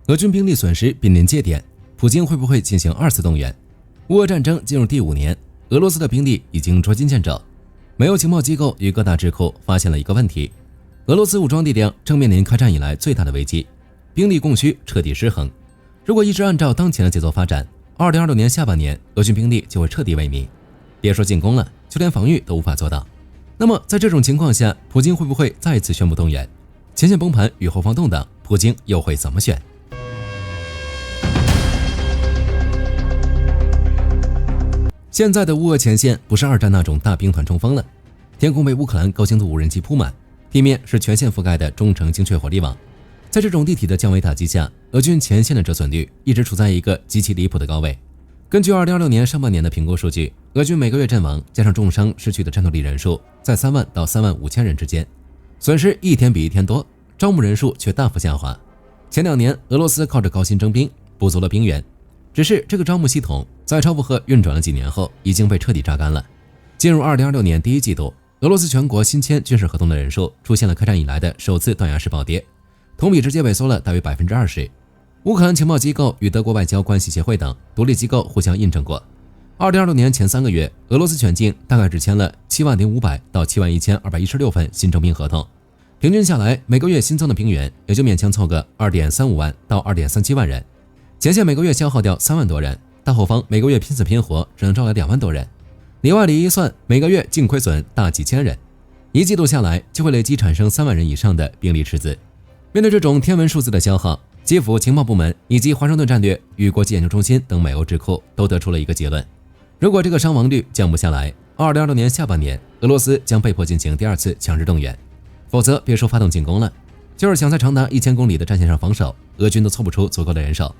俄军兵力损失濒临界点，普京会不会进行2次动员？乌俄战争进入第5年，俄罗斯的兵力已经捉襟见肘。美欧情报机构与各大智库发现了一个问题：俄罗斯武装力量正面临开战以来最大的危机，兵力供需彻底失衡。如果一直按照当前的节奏发展，2026年下半年俄军兵力就会彻底萎靡，别说进攻了，就连防御都无法做到。那么在这种情况下，普京会不会再次宣布动员？前线崩盘与后方动荡，普京又会怎么选？现在的乌俄前线不是2战那种大兵团冲锋了，天空被乌克兰高精度无人机铺满，地面是全线覆盖的中程精确火力网。在这种地体的降维打击下，俄军前线的折损率一直处在一个极其离谱的高位。根据2026年上半年的评估数据，俄军每个月阵亡加上重伤失去的战斗力人数在3万到3万5千人之间，损失一天比一天多，招募人数却大幅下滑。前2年俄罗斯靠着高薪征兵补足了兵源，只是这个招募系统在超负荷运转了几年后已经被彻底榨干了。进入2026年第1季度，俄罗斯全国新签军事合同的人数出现了开战以来的首次断崖式暴跌，同比直接萎缩了大约 20%。 乌克兰情报机构与德国外交关系协会等独立机构互相印证过，2026年前3个月，俄罗斯全境大概只签了70500到71216份新征兵合同，平均下来每个月新增的兵员也就勉强凑个 2.35万到 2.37万人，前线每个月消耗掉3万多人，大后方每个月拼死拼活只能招来2万多人，里外里一算，每个月净亏损大几千人，1季度下来就会累积产生3万人以上的兵力赤字。面对这种天文数字的消耗，基辅情报部门以及华盛顿战略与国际研究中心等美欧智库都得出了一个结论：如果这个伤亡率降不下来，2026年下半年俄罗斯将被迫进行第2次强制动员，否则别说发动进攻了，就是想在长达1000公里的战线上防守，俄军都凑不出足够的人手。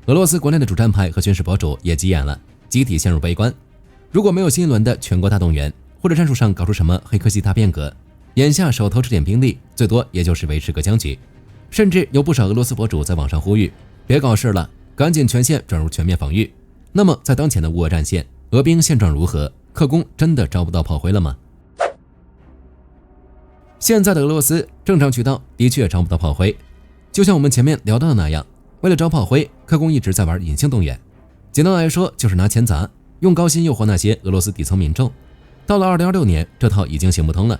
俄罗斯国内的主战派和军事博主也急眼了，集体陷入悲观。如果没有新一轮的全国大动员，或者战术上搞出什么黑科技大变革，眼下手头这点兵力最多也就是维持个僵局。甚至有不少俄罗斯博主在网上呼吁，别搞事了，赶紧全线转入全面防御。那么在当前的乌俄战线，俄兵现状如何？克宫真的招不到炮灰了吗？现在的俄罗斯正常渠道的确招不到炮灰，就像我们前面聊到的那样，为了招炮灰，克宫一直在玩隐性动员。简单来说就是拿钱砸，用高薪诱惑那些俄罗斯底层民众。到了2026年，这套已经行不通了。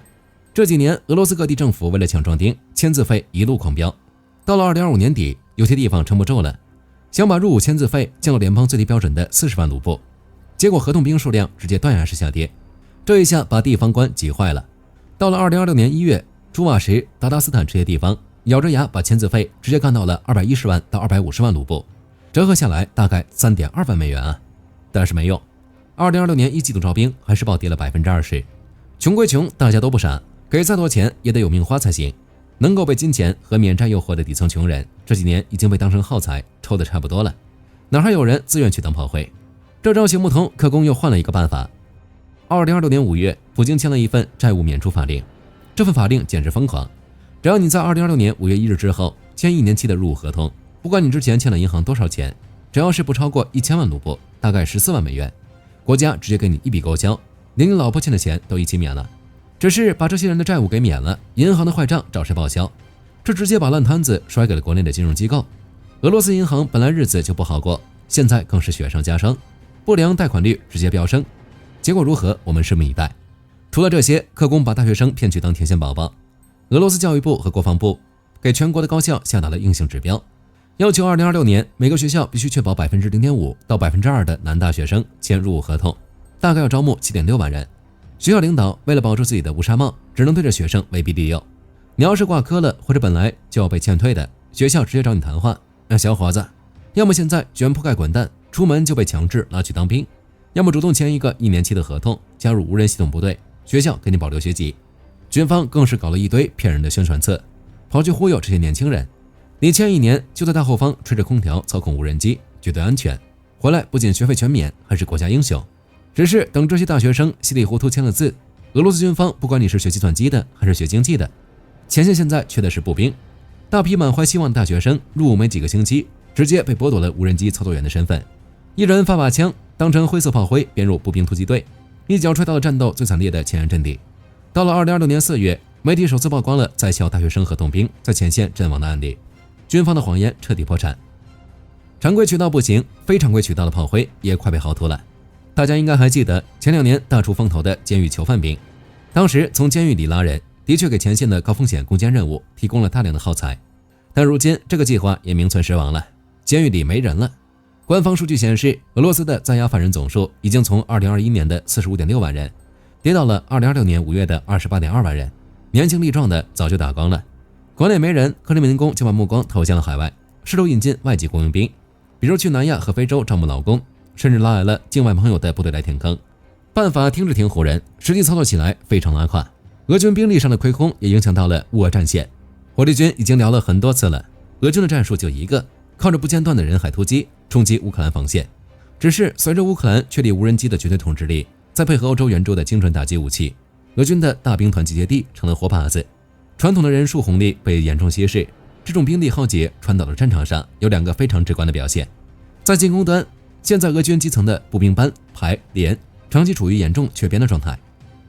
这几年俄罗斯各地政府为了抢壮丁，签字费一路狂飙，到了2025年底，有些地方撑不住了，想把入伍签字费降到联邦最低标准的40万卢布，结果合同兵数量直接断崖式下跌，这一下把地方官急坏了。到了2026年1月，朱瓦什、达达斯坦这些地方咬着牙把签字费直接干到了210万到250万卢布，折合下来大概3.2万美元啊！但是没用，2026年1季度招兵还是暴跌了 20%。 穷归穷，大家都不傻，给再多钱也得有命花才行。能够被金钱和免战诱惑的底层穷人，这几年已经被当成耗材抽得差不多了，哪还有人自愿去当炮灰？这招行不通，克宫又换了一个办法。2026年5月，普京签了一份债务免除法令，这份法令简直疯狂，只要你在2026年5月1日之后签1年期的入伍合同，不管你之前欠了银行多少钱，只要是不超过1000万卢布，大概14万美元，国家直接给你一笔勾销，连你老婆欠的钱都一起免了。只是把这些人的债务给免了，银行的坏账找谁报销？这直接把烂摊子甩给了国内的金融机构。俄罗斯银行本来日子就不好过，现在更是雪上加霜，不良贷款率直接飙升。结果如何？我们拭目以待。除了这些，克宫把大学生骗去当天线宝宝。俄罗斯教育部和国防部给全国的高校下达了硬性指标，要求2026年每个学校必须确保 0.5% 到 2% 的男大学生签入伍合同，大概要招募 7.6万人。学校领导为了保住自己的乌纱帽，只能对着学生威逼利诱。你要是挂科了，或者本来就要被劝退的，学校直接找你谈话。那小伙子，要么现在卷铺盖滚蛋，出门就被强制拉去当兵，要么主动签一个1年期的合同，加入无人系统部队，学校给你保留学籍。军方更是搞了一堆骗人的宣传册，跑去忽悠这些年轻人。你签1年就在大后方吹着空调操控无人机，绝对安全，回来不仅学费全免，还是国家英雄。只是等这些大学生稀里糊涂签了字，俄罗斯军方不管你是学计算机的还是学经济的，前线现在缺的是步兵。大批满怀希望的大学生入伍没几个星期，直接被剥夺了无人机操作员的身份，一人发把枪当成灰色炮灰编入步兵突击队，一脚踹到了战斗最惨烈的前沿阵地。到了2026年4月，媒体首次曝光了在校大学生合同兵在前线阵亡的案例，军方的谎言彻底破产。常规渠道不行，非常规渠道的炮灰也快被薅秃了。大家应该还记得前2年大出风头的监狱囚犯兵，当时从监狱里拉人，的确给前线的高风险攻坚任务提供了大量的耗材，但如今这个计划也名存实亡了，监狱里没人了。官方数据显示，俄罗斯的在押犯人总数已经从2021年的 45.6 万人跌到了2026年5月的 28.2 万人，年轻力壮的早就打光了。国内没人，克里姆林宫就把目光投向了海外，试图引进外籍雇佣兵，比如去南亚和非洲招募劳工，甚至拉来了境外朋友的部队来填坑。办法听着挺唬人，实际操作起来非常拉胯。俄军兵力上的亏空也影响到了乌俄战线。火力军已经聊了很多次了，俄军的战术就一个，靠着不间断的人海突击冲击乌克兰防线。只是随着乌克兰确立无人机的绝对统治力，再配合欧洲援助的精准打击武器，俄军的大兵团集结地成了活靶子，传统的人数红利被严重稀释。这种兵力耗竭传导到战场上有2个非常直观的表现。在进攻端，现在俄军基层的步兵班、排、连长期处于严重缺编的状态，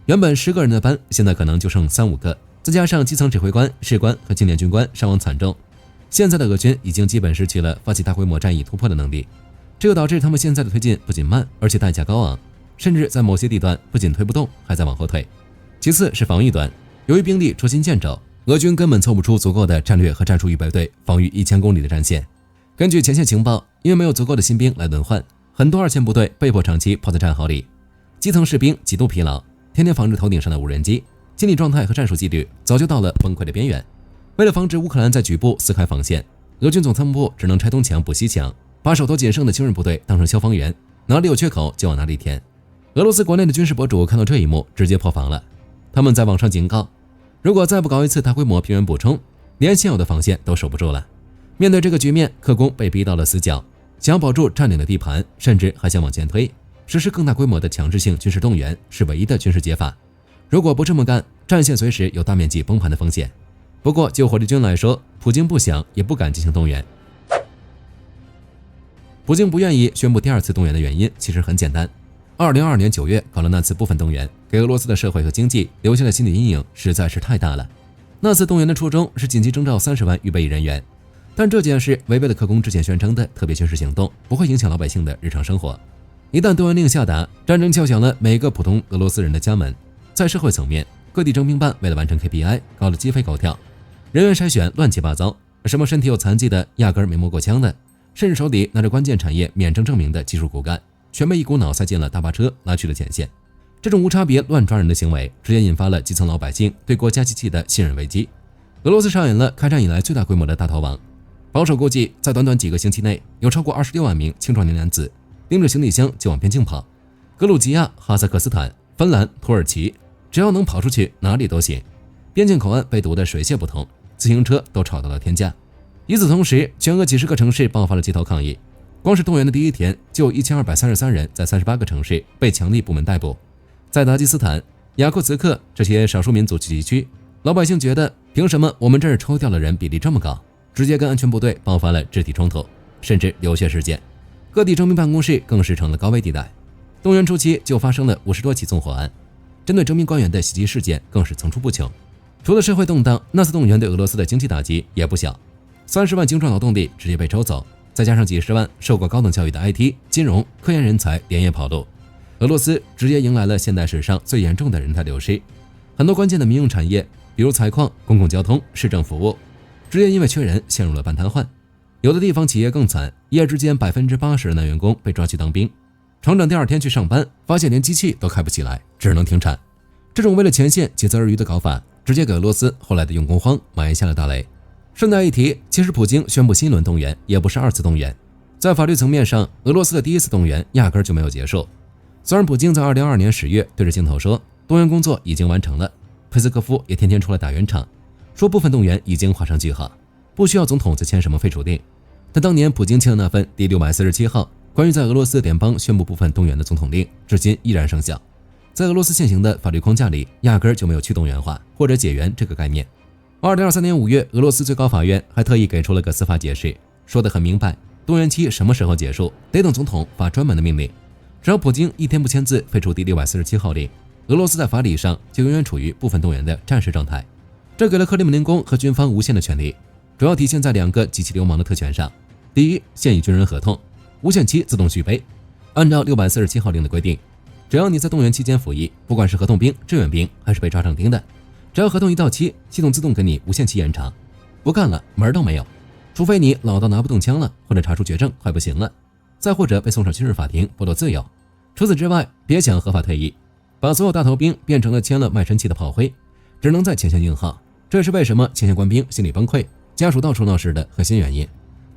原本10个人的班现在可能就剩3、5个，再加上基层指挥官、士官和青年军官伤亡惨重，现在的俄军已经基本失去了发起大规模战役突破的能力，这就导致他们现在的推进不仅慢，而且代价高昂，甚至在某些地段不仅推不动，还在往后退。其次是防御端，由于兵力捉襟见肘，俄军根本凑不出足够的战略和战术预备队防御1000公里的战线。根据前线情报，因为没有足够的新兵来轮换，很多2线部队被迫长期泡在战壕里，基层士兵极度疲劳，天天防着头顶上的无人机，心理状态和战术纪律早就到了崩溃的边缘。为了防止乌克兰在局部撕开防线，俄军总参谋部只能拆东墙补西墙，把手头仅剩的精锐部队当成消防员，哪里有缺口就往哪里填。俄罗斯国内的军事博主看到这一幕，直接破防了。他们在网上警告，如果再不搞一次大规模兵员补充，连现有的防线都守不住了。面对这个局面，克宫被逼到了死角，想要保住占领的地盘，甚至还想往前推，实施更大规模的强制性军事动员是唯一的军事解法。如果不这么干，战线随时有大面积崩盘的风险。不过就火力军来说，普京不想也不敢进行动员。普京不愿意宣布第2次动员的原因其实很简单，2022年9月搞了那次部分动员，给俄罗斯的社会和经济留下的心理阴影实在是太大了。那次动员的初衷是紧急征召30万预备役人员，但这件事违背了克宫之前宣称的特别军事行动不会影响老百姓的日常生活。一旦动员令下达，战争敲响了每个普通俄罗斯人的家门。在社会层面，各地征兵办为了完成 KPI 搞得鸡飞狗跳，人员筛选乱七八糟，什么身体有残疾的，压根没摸过枪的，甚至手里拿着关键产业免征证明的技术骨干，全被一股脑塞进了大巴车拉去了前线。这种无差别乱抓人的行为，直接引发了基层老百姓对国家机器的信任危机。俄罗斯上演了开战以来最大规模的大逃亡，保守估计，在短短几个星期内，有超过26万名青壮年男子拎着行李箱就往边境跑。格鲁吉亚、哈萨克斯坦、芬兰、土耳其，只要能跑出去，哪里都行。边境口岸被堵得水泄不通，自行车都炒到了天价。与此同时，全俄几十个城市爆发了街头抗议。光是动员的第1天，就有1233人在38个城市被强力部门逮捕。在达吉斯坦、雅库茨克这些少数民族聚集区，老百姓觉得凭什么我们这儿抽调的人比例这么高，直接跟安全部队爆发了肢体冲突，甚至流血事件。各地征兵办公室更是成了高危地带。动员初期就发生了50多起纵火案，针对征兵官员的袭击事件更是层出不穷。除了社会动荡，那次动员对俄罗斯的经济打击也不小，30万精壮劳动力直接被抽走，再加上几十万受过高等教育的 IT、金融、科研人才连夜跑路，俄罗斯直接迎来了现代史上最严重的人才流失。很多关键的民用产业，比如采矿、公共交通、市政服务，直接因为缺人陷入了半瘫痪。有的地方企业更惨，一夜之间80%的男员工被抓去当兵，厂长第2天去上班，发现连机器都开不起来，只能停产。这种为了前线竭泽而渔的搞法，直接给俄罗斯后来的用工荒埋下了大雷。顺带一提，其实普京宣布新一轮动员也不是2次动员，在法律层面上，俄罗斯的第1次动员压根就没有结束。虽然普京在2022年10月对着镜头说动员工作已经完成了，佩斯科夫也天天出来打圆场，说部分动员已经画上句号，不需要总统再签什么废除令。但当年普京签的那份第647号关于在俄罗斯联邦宣布部分动员的总统令，至今依然生效。在俄罗斯现行的法律框架里，压根就没有去动员化或者解员这个概念。2023年5月，俄罗斯最高法院还特意给出了个司法解释，说得很明白，动员期什么时候结束，得等总统发专门的命令。只要普京1天不签字废除第647号令，俄罗斯在法理上就永远处于部分动员的战时状态。这给了克里姆林宫和军方无限的权利，主要体现在2个极其流氓的特权上。第一，现役军人合同，无限期自动续杯。按照647号令的规定，只要你在动员期间服役，不管是合同兵、志愿兵还是被抓上钉的，只要合同一到期，系统自动给你无限期延长，不干了门都没有。除非你老到拿不动枪了，或者查出绝症快不行了，再或者被送上军事法庭剥夺自由。除此之外，别想合法退役，把所有大头兵变成了签了卖身契的炮灰，只能在前线硬耗。这也是为什么前线官兵心理崩溃，家属到处闹事的核心原因。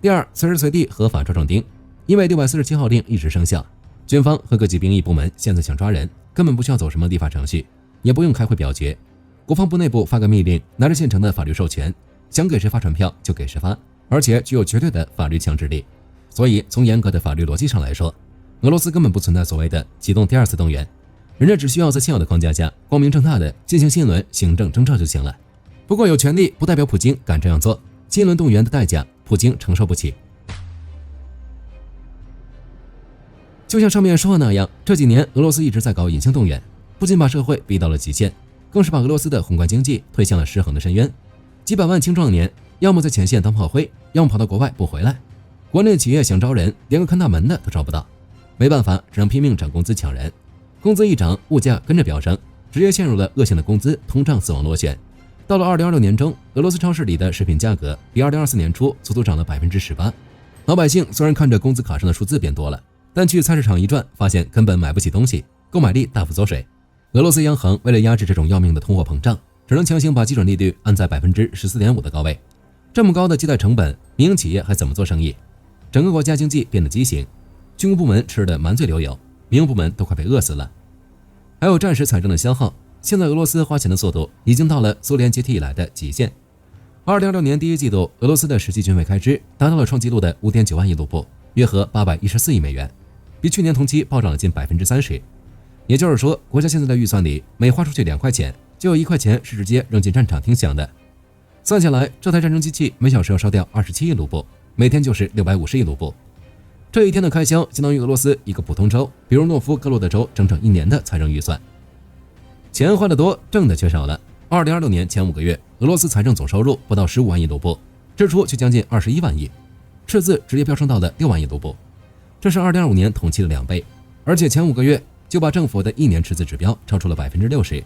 第二，随时随地合法抓壮丁，因为647号令一直生效，军方和各级兵役部门现在想抓人，根本不需要走什么立法程序，也不用开会表决，国防部内部发个密令，拿着现成的法律授权，想给谁发传票就给谁发，而且具有绝对的法律强制力。所以从严格的法律逻辑上来说，俄罗斯根本不存在所谓的启动第二次动员，人家只需要在现有的框架下光明正大的进行新一轮行政征召就行了。不过有权利不代表普京敢这样做，新一轮动员的代价普京承受不起。就像上面说的那样，这几年俄罗斯一直在搞隐性动员，不仅把社会逼到了极限，更是把俄罗斯的宏观经济推向了失衡的深渊。几百万青壮年要么在前线当炮灰，要么跑到国外不回来，国内企业想招人，连个看大门的都招不到，没办法，只能拼命涨工资抢人。工资一涨，物价跟着飙升，直接陷入了恶性的工资通胀死亡螺旋。到了2026年中，俄罗斯超市里的食品价格比2024年初足足涨了18%。老百姓虽然看着工资卡上的数字变多了，但去菜市场一转，发现根本买不起东西，购买力大幅缩水。俄罗斯央行为了压制这种要命的通货膨胀，只能强行把基准利率按在14.5%的高位。这么高的借贷成本，民营企业还怎么做生意？整个国家经济变得畸形，军工部门吃得满嘴流油，民用部门都快被饿死了。还有战时财政的消耗，现在俄罗斯花钱的速度已经到了苏联解体以来的极限。2026年第一季度，俄罗斯的实际军费开支达到了创纪录的 5.9 万亿卢布，约合814亿美元，比去年同期暴涨了近 30%。 也就是说，国家现在的预算里，每花出去2块钱，就有1块钱是直接扔进战场听响的。算下来，这台战争机器每小时要烧掉27亿卢布，每天就是650亿卢布。这一天的开销相当于俄罗斯一个普通州，比如诺夫哥罗德州整整1年的财政预算。钱花得多，挣的却少了。2026年前5个月，俄罗斯财政总收入不到15万亿卢布，支出却将近21万亿，赤字直接飙升到了6万亿卢布，这是2025年同期的2倍，而且前5个月就把政府的1年赤字指标超出了 60%。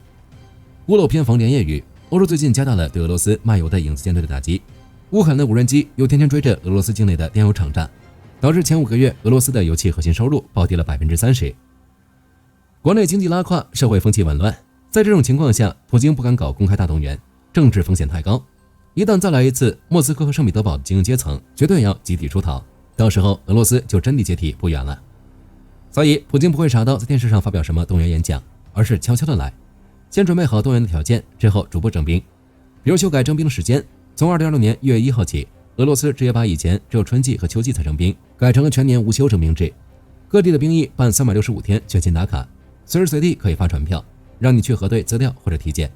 屋漏偏逢连夜雨，欧洲最近加大了对俄罗斯卖油的影子舰队的打击，乌克兰的无人机又天天追着俄罗斯境内的炼油厂炸，导致前5个月俄罗斯的油气核心收入暴跌了 30%。 国内经济拉胯，社会风气紊乱，在这种情况下，普京不敢搞公开大动员，政治风险太高，一旦再来一次，莫斯科和圣彼得堡的精英阶层绝对要集体出逃，到时候俄罗斯就真离解体不远了。所以普京不会傻到在电视上发表什么动员演讲，而是悄悄的来，先准备好动员的条件，之后逐步征兵。比如修改征兵的时间，从2026年1月1号起，俄罗斯直接把以前只有春季和秋季才征兵，改成了全年无休征兵制。各地的兵役办365天全勤打卡，随时随地可以发传票，让你去核对资料或者体检。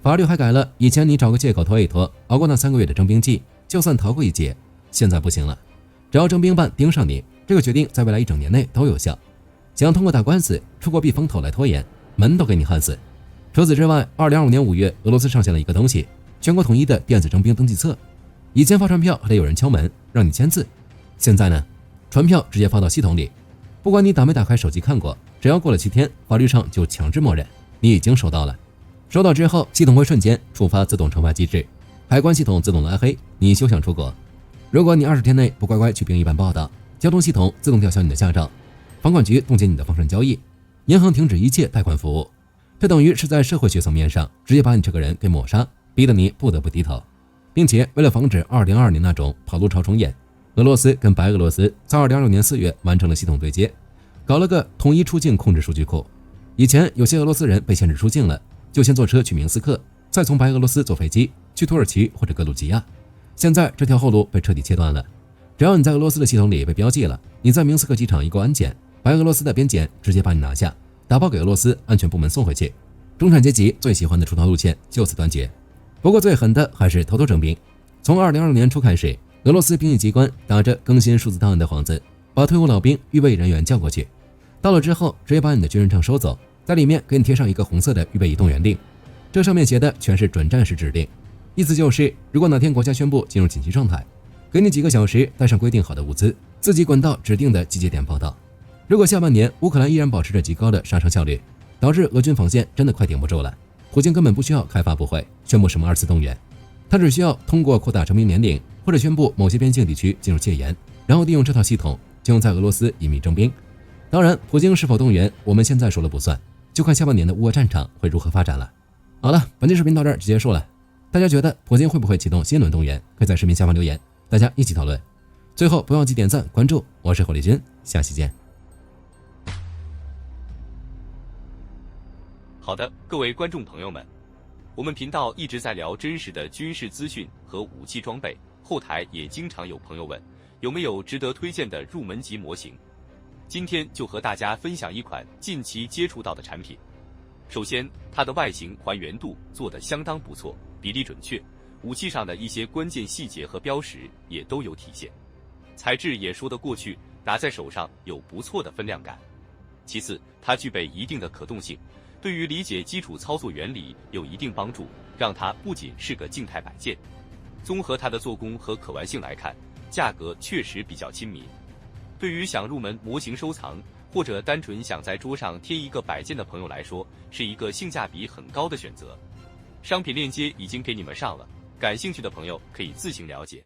法律还改了，以前你找个借口拖一拖，熬过那3个月的征兵季，就算逃过一劫。现在不行了，只要征兵办盯上你，这个决定在未来1整年内都有效。想通过打官司、出国避风头来拖延，门都给你焊死。除此之外，2025年5月，俄罗斯上线了一个东西，全国统一的电子征兵登记册。以前发传票还得有人敲门让你签字，现在呢，传票直接发到系统里，不管你打没打开手机看过，只要过了7天，法律上就强制默认你已经收到了。收到之后，系统会瞬间触发自动惩罚机制，海关系统自动拉黑，你休想出国。如果你20天内不乖乖去兵役办报道，交通系统自动吊销你的驾照，房管局冻结你的放顺交易，银行停止一切贷款服务。这等于是在社会学层面上直接把你这个人给抹杀，逼得你不得不低头。并且为了防止2022年那种跑路潮重演，俄罗斯跟白俄罗斯在2026年4月完成了系统对接，搞了个统一出境控制数据库。以前有些俄罗斯人被限制出境了，就先坐车去明斯克，再从白俄罗斯坐飞机去土耳其或者格鲁吉亚。现在这条后路被彻底切断了，只要你在俄罗斯的系统里被标记了，你在明斯克机场一过安检，白俄罗斯的边检直接把你拿下，打包给俄罗斯安全部门送回去。中产阶级最喜欢的出逃路线就此断绝。不过最狠的还是偷偷征兵。从2026年初开始，俄罗斯兵役机关打着更新数字档案的幌子，把退伍老兵预备役人员叫过去，到了之后直接把你的军人证收走，在里面给你贴上一个红色的预备役动员令，这上面写的全是准战时指令，意思就是如果哪天国家宣布进入紧急状态，给你几个小时带上规定好的物资，自己滚到指定的集结点报道。如果下半年乌克兰依然保持着极高的杀伤效率，导致俄军防线真的快顶不住了，普京根本不需要开发布会，宣布什么2次动员，他只需要通过扩大征兵年龄，或者宣布某些边境地区进入戒严，然后利用这套系统就用在俄罗斯隐秘征兵。当然，普京是否动员，我们现在说了不算，就看下半年的乌俄战场会如何发展了。好了，本期视频到这儿就结束了。大家觉得普京会不会启动新一轮动员？可以在视频下方留言，大家一起讨论。最后不忘记点赞关注，我是火力军，下期见。好的，各位观众朋友们，我们频道一直在聊真实的军事资讯和武器装备，后台也经常有朋友问，有没有值得推荐的入门级模型？今天就和大家分享一款近期接触到的产品。首先，它的外形还原度做得相当不错，比例准确，武器上的一些关键细节和标识也都有体现，材质也说得过去，打在手上有不错的分量感。其次，它具备一定的可动性，对于理解基础操作原理有一定帮助，让它不仅是个静态摆件。综合它的做工和可玩性来看，价格确实比较亲民。对于想入门模型收藏，或者单纯想在桌上贴一个摆件的朋友来说，是一个性价比很高的选择。商品链接已经给你们上了，感兴趣的朋友可以自行了解。